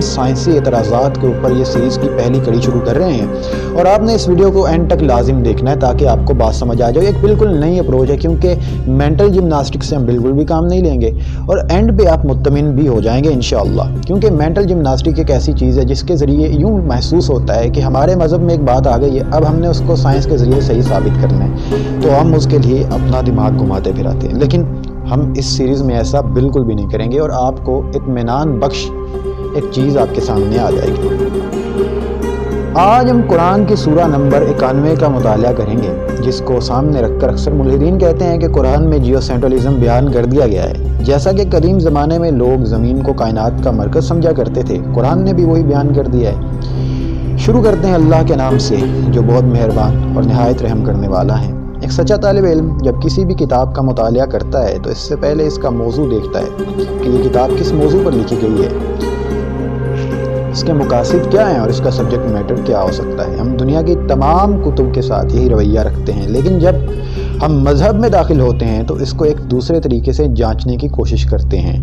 سائنسی اعتراضات کے اوپر یہ سیریز کی پہلی کڑی شروع کر رہے ہیں اور آپ نے اس ویڈیو کو اینڈ تک لازم دیکھنا ہے تاکہ آپ کو بات سمجھ آ جائے۔ ایک بالکل نئی اپروچ ہے کیونکہ مینٹل جمناسٹک سے ہم بالکل بھی کام نہیں لیں گے اور اینڈ پہ آپ مطمئن بھی ہو جائیں گے انشاءاللہ، کیونکہ مینٹل جمناسٹک ایک ایسی چیز ہے جس کے ذریعے یوں محسوس ہوتا ہے کہ ہمارے مذہب میں ایک بات آ گئی ہے، اب ہم نے اس کو سائنس کے ذریعے صحیح ثابت کرنا ہے، تو ہم اس کے لیے اپنا دماغ گھماتے پھراتے ہیں، لیکن ہم اس سیریز میں ایسا بالکل بھی نہیں کریں گے اور آپ کو اطمینان بخش ایک چیز آپ کے سامنے آ جائے گی۔ آج ہم قرآن کی سورہ نمبر 91 کا مطالعہ کریں گے، جس کو سامنے رکھ کر اکثر ملحدین کہتے ہیں کہ قرآن میں جیو سینٹرلزم بیان کر دیا گیا ہے۔ جیسا کہ قدیم زمانے میں لوگ زمین کو کائنات کا مرکز سمجھا کرتے تھے، قرآن نے بھی وہی بیان کر دیا ہے۔ شروع کرتے ہیں اللہ کے نام سے جو بہت مہربان اور نہایت رحم کرنے والا ہے۔ ایک سچا طالب علم جب کسی بھی کتاب کا مطالعہ کرتا ہے تو اس سے پہلے اس کا موضوع دیکھتا ہے کہ یہ کتاب کس موضوع پر لکھی گئی ہے، اس کے مقاصد کیا ہیں اور اس کا سبجیکٹ میٹر کیا ہو سکتا ہے۔ ہم دنیا کی تمام کتب کے ساتھ یہی رویہ رکھتے ہیں، لیکن جب ہم مذہب میں داخل ہوتے ہیں تو اس کو ایک دوسرے طریقے سے جانچنے کی کوشش کرتے ہیں۔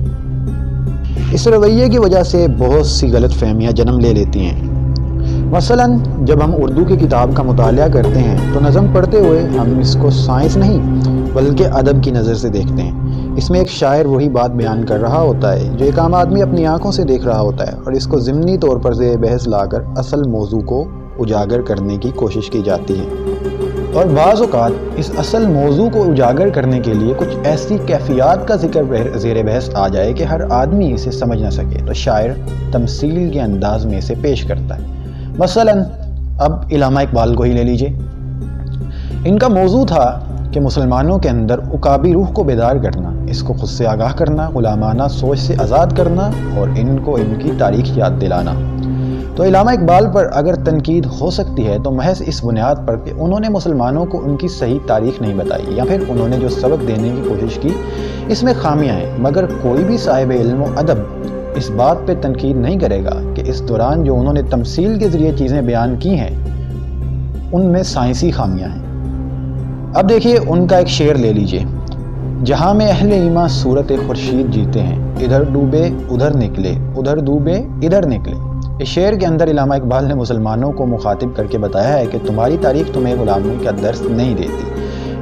اس رویے کی وجہ سے بہت سی غلط فہمیاں جنم لے لیتی ہیں۔ مثلاً جب ہم اردو کی کتاب کا مطالعہ کرتے ہیں تو نظم پڑھتے ہوئے ہم اس کو سائنس نہیں بلکہ ادب کی نظر سے دیکھتے ہیں۔ اس میں ایک شاعر وہی بات بیان کر رہا ہوتا ہے جو ایک عام آدمی اپنی آنکھوں سے دیکھ رہا ہوتا ہے، اور اس کو ضمنی طور پر زیر بحث لا کر اصل موضوع کو اجاگر کرنے کی کوشش کی جاتی ہے۔ اور بعض اوقات اس اصل موضوع کو اجاگر کرنے کے لیے کچھ ایسی کیفیات کا ذکر زیر بحث آ جائے کہ ہر آدمی اسے سمجھ نہ سکے تو شاعر تمثیل کے انداز میں اسے پیش کرتا ہے۔ مثلاً اب علامہ اقبال کو ہی لے لیجئے، ان کا موضوع تھا کہ مسلمانوں کے اندر عقابی روح کو بیدار کرنا، اس کو خود سے آگاہ کرنا، غلامانہ سوچ سے آزاد کرنا اور ان کو ان کی تاریخ یاد دلانا۔ تو علامہ اقبال پر اگر تنقید ہو سکتی ہے تو محض اس بنیاد پر کہ انہوں نے مسلمانوں کو ان کی صحیح تاریخ نہیں بتائی یا پھر انہوں نے جو سبق دینے کی کوشش کی اس میں خامیاں ہیں، مگر کوئی بھی صاحب علم و ادب اس بات پہ تنقید نہیں کرے گا کہ اس دوران جو انہوں نے تمثیل کے ذریعے چیزیں بیان کی ہیں ان میں سائنسی خامیاں ہیں۔ اب دیکھیے ان کا ایک شعر لے لیجئے، جہاں میں اہل ایمان صورت خورشید جیتے ہیں، ادھر ڈوبے ادھر نکلے، ادھر ڈوبے ادھر نکلے۔ اس شعر کے اندر علامہ اقبال نے مسلمانوں کو مخاطب کر کے بتایا ہے کہ تمہاری تاریخ تمہیں غلامی کا درس نہیں دیتی،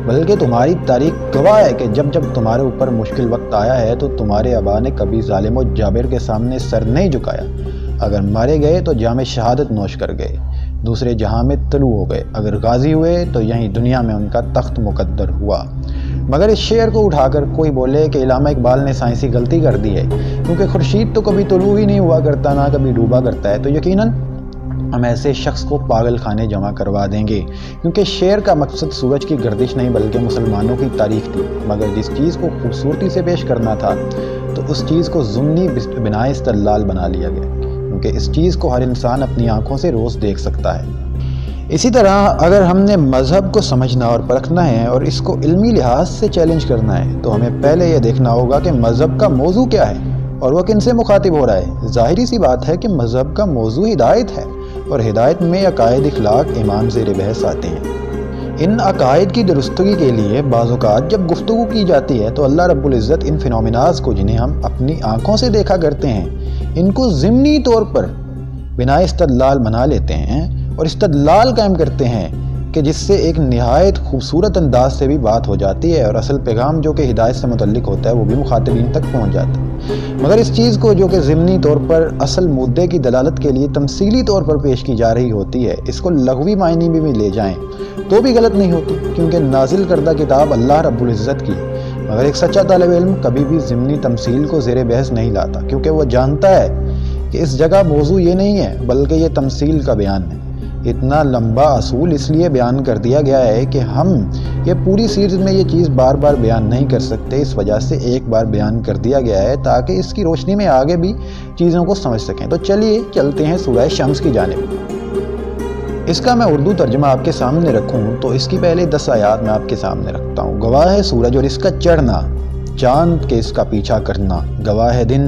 بلکہ تمہاری تاریخ گواہ ہے کہ جب تمہارے اوپر مشکل وقت آیا ہے تو تمہارے آبا نے کبھی ظالم و جابر کے سامنے سر نہیں جھکایا، اگر مارے گئے تو جام شہادت نوش کر گئے، دوسرے جہاں میں طلوع ہو گئے، اگر غازی ہوئے تو یہیں دنیا میں ان کا تخت مقدر ہوا۔ مگر اس شعر کو اٹھا کر کوئی بولے کہ علامہ اقبال نے سائنسی غلطی کر دی ہے کیونکہ خورشید تو کبھی طلوع ہی نہیں ہوا کرتا، نہ کبھی ڈوبا کرتا ہے، تو یقیناً ہم ایسے شخص کو پاگل خانے جمع کروا دیں گے، کیونکہ شعر کا مقصد سورج کی گردش نہیں بلکہ مسلمانوں کی تاریخ تھی، مگر جس چیز کو خوبصورتی سے پیش کرنا تھا تو اس چیز کو ضمنی بنائے استدلال بنا لیا گیا، کیونکہ اس چیز کو ہر انسان اپنی آنکھوں سے روز دیکھ سکتا ہے۔ اسی طرح اگر ہم نے مذہب کو سمجھنا اور پرکھنا ہے اور اس کو علمی لحاظ سے چیلنج کرنا ہے تو ہمیں پہلے یہ دیکھنا ہوگا کہ مذہب کا موضوع کیا ہے اور وہ کن سے مخاطب ہو رہا ہے۔ ظاہری سی بات ہے کہ مذہب کا موضوع ہدایت ہے اور ہدایت میں عقائد، اخلاق، ایمان زیر بحث آتے ہیں۔ ان عقائد کی درستگی کے لیے بعض اوقات جب گفتگو کی جاتی ہے تو اللہ رب العزت ان فینومیناز کو جنہیں ہم اپنی آنکھوں سے دیکھا کرتے ہیں ان کو ضمنی طور پر بنا استدلال بنا لیتے ہیں اور استدلال قائم کرتے ہیں کہ جس سے ایک نہایت خوبصورت انداز سے بھی بات ہو جاتی ہے اور اصل پیغام جو کہ ہدایت سے متعلق ہوتا ہے وہ بھی مخاطبین تک پہنچ جاتا ہے۔ مگر اس چیز کو جو کہ ضمنی طور پر اصل مدعے کی دلالت کے لیے تمثیلی طور پر پیش کی جا رہی ہوتی ہے، اس کو لغوی معنی میں بھی لے جائیں تو بھی غلط نہیں ہوتی، کیونکہ نازل کردہ کتاب اللہ رب العزت کی، مگر ایک سچا طالب علم کبھی بھی ضمنی تمثیل کو زیر بحث نہیں لاتا، کیونکہ وہ جانتا ہے کہ اس جگہ موضوع یہ نہیں ہے بلکہ یہ تمثیل کا بیان ہے۔ اتنا لمبا اصول اس لیے بیان کر دیا گیا ہے کہ ہم یہ پوری سیریز میں یہ چیز بار بار بیان نہیں کر سکتے، اس وجہ سے ایک بار بیان کر دیا گیا ہے تاکہ اس کی روشنی میں آگے بھی چیزوں کو سمجھ سکیں۔ تو چلیے چلتے ہیں سورہ شمس کی جانب۔ اس کا میں اردو ترجمہ آپ کے سامنے رکھوں تو اس کی پہلے 10 آیات میں آپ کے سامنے رکھتا ہوں۔ گواہ ہے سورج اور اس کا چڑھنا، چاند کے اس کا پیچھا کرنا، گواہ ہے دن